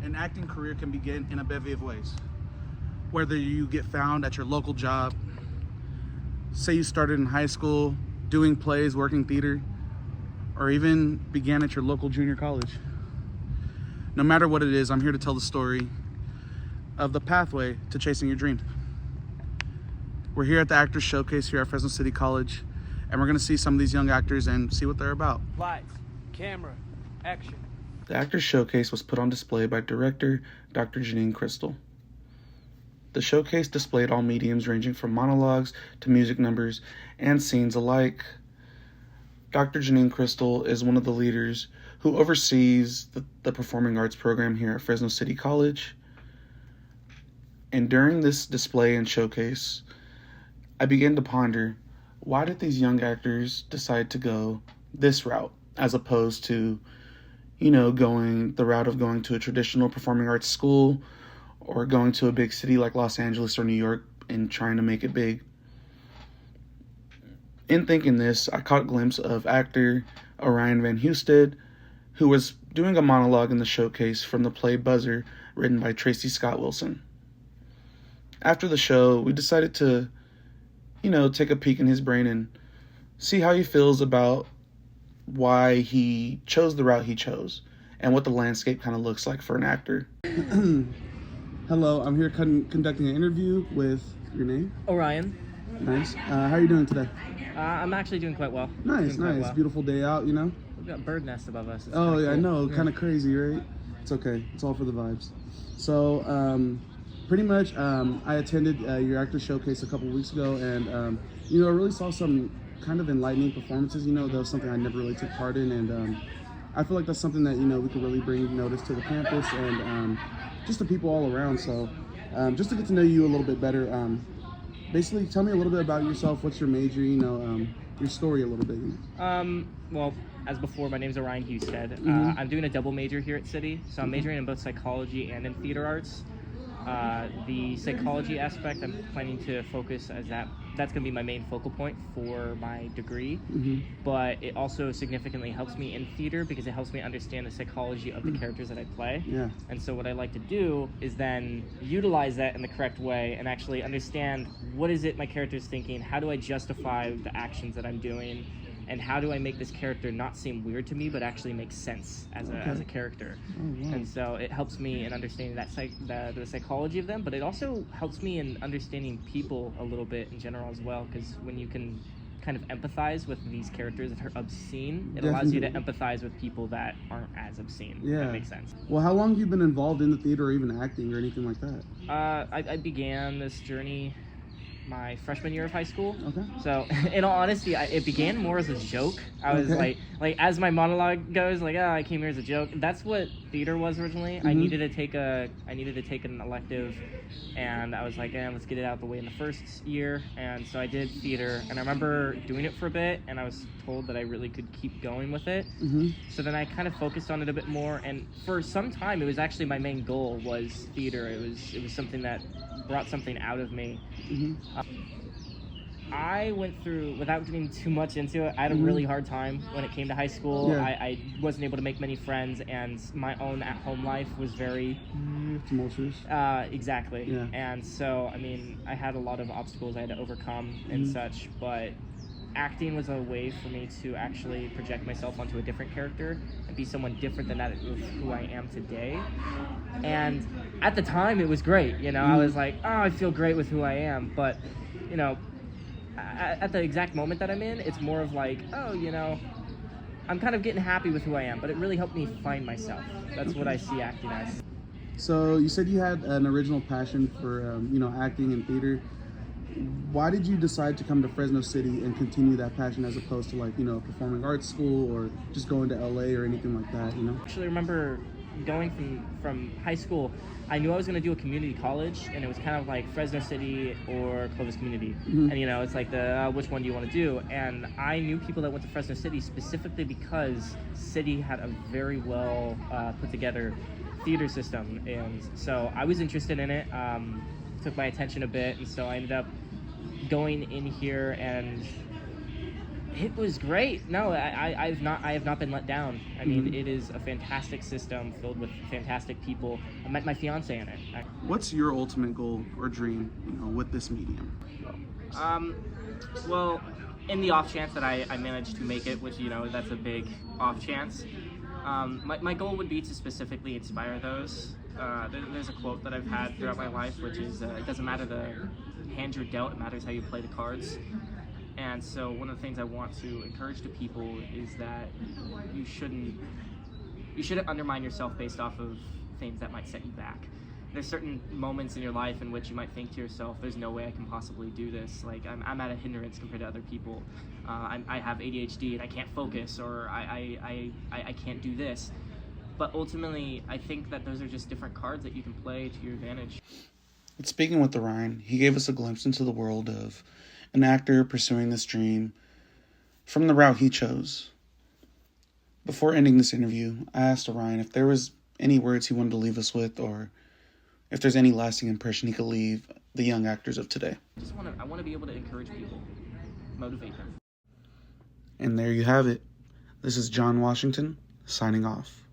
An acting career can begin in a bevy of ways. Whether you get found at your local job, say you started in high school doing plays, working theater, or even began at your local junior college. No matter what it is, I'm here to tell the story of the pathway to chasing your dream. We're here at the Actors Showcase here at Fresno City College, and we're going to see some of these young actors and see what they're about. Lights, camera, action. The Actors Showcase was put on display by director Dr. Janine Crystal. The showcase displayed all mediums ranging from monologues to music numbers and scenes alike. Dr. Janine Crystal is one of the leaders who oversees the performing arts program here at Fresno City College. And during this display and showcase, I began to ponder, why did these young actors decide to go this route as opposed to, going the route of going to a traditional performing arts school or going to a big city like Los Angeles or New York and trying to make it big? In thinking this, I caught a glimpse of actor Orion Van Husted, who was doing a monologue in the showcase from the play Buzzer, written by Tracy Scott Wilson. After the show, we decided to, take a peek in his brain and see how he feels about why he chose the route he chose and what the landscape kind of looks like for an actor. Hello, I'm here conducting an interview with your name? Orion. Nice. How are you doing today? I'm actually doing quite well. Nice. Well. Beautiful day out, We've got bird nests above us. It's Oh, yeah, cool. I know. Kind of crazy, right? It's okay. It's all for the vibes. So, pretty much, I attended your actor showcase a couple weeks ago, and, I really saw some kind of enlightening performances. That was something I never really took part in, and I feel like that's something that, we could really bring notice to the campus and just the people all around. So, just to get to know you a little bit better, basically tell me a little bit about yourself. What's your major, your story a little bit. Well, as before, my name's Orion Husted. I'm doing a double major here at City, so I'm majoring in both psychology and in theater arts. The psychology aspect, I'm planning to focus as that's going to be my main focal point for my degree, but it also significantly helps me in theater because it helps me understand the psychology of the characters that I play. Yeah. And so what I like to do is then utilize that in the correct way and actually understand what is it my character's thinking, how do I justify the actions that I'm doing, and how do I make this character not seem weird to me, but actually make sense as a character. Oh, wow. And so it helps me in understanding the psychology of them, but it also helps me in understanding people a little bit in general as well, because when you can kind of empathize with these characters that are obscene, it allows you to empathize with people that aren't as obscene. Yeah. If that makes sense. Well, how long have you been involved in the theater or even acting or anything like that? I began this journey my freshman year of high school. Okay. So, in all honesty, it began more as a joke. I was like as my monologue goes, I came here as a joke. That's what theater was originally. I needed to take an elective, and I was like, let's get it out of the way in the first year. And so I did theater, and I remember doing it for a bit, and I was told that I really could keep going with it. So then I kind of focused on it a bit more, and for some time, it was actually my main goal was theater. It was something that brought something out of me. I went through, without getting too much into it, I had a really hard time when it came to high school. Yeah. I wasn't able to make many friends, and my own at-home life was very tumultuous. Exactly. Yeah. And so, I had a lot of obstacles I had to overcome and such, but acting was a way for me to actually project myself onto a different character and be someone different than that of who I am today. And at the time, it was great. I was like, I feel great with who I am. But, at the exact moment that I'm in, it's more of like, I'm kind of getting happy with who I am. But it really helped me find myself. That's what I see acting as. So you said you had an original passion for, acting and theater. Why did you decide to come to Fresno City and continue that passion as opposed to performing arts school or just going to LA or anything like that, Actually, remember going from high school, I knew I was going to do a community college, and it was kind of like Fresno City or Clovis Community. And, it's like which one do you want to do? And I knew people that went to Fresno City specifically because City had a very well put together theater system. And so I was interested in it. Took my attention a bit, and so I ended up going in here and It was great. No, I have not been let down. I mean, it is a fantastic system filled with fantastic people. I met my fiance in it. What's your ultimate goal or dream, with this medium? Well, in the off chance that I manage to make it, which, that's a big off chance, my goal would be to specifically inspire those. There's a quote that I've had throughout my life, which is, it doesn't matter the hand you're dealt, it matters how you play the cards. And so one of the things I want to encourage to people is that you shouldn't undermine yourself based off of things that might set you back. There's certain moments in your life in which you might think to yourself, there's no way I can possibly do this. Like, I'm at a hindrance compared to other people. I have ADHD and I can't focus, or I can't do this. But ultimately, I think that those are just different cards that you can play to your advantage. But speaking with Orion, he gave us a glimpse into the world of an actor pursuing this dream from the route he chose. Before ending this interview, I asked Orion if there was any words he wanted to leave us with, or if there's any lasting impression he could leave the young actors of today. I want to be able to encourage people, motivate them. And there you have it. This is John Washington, signing off.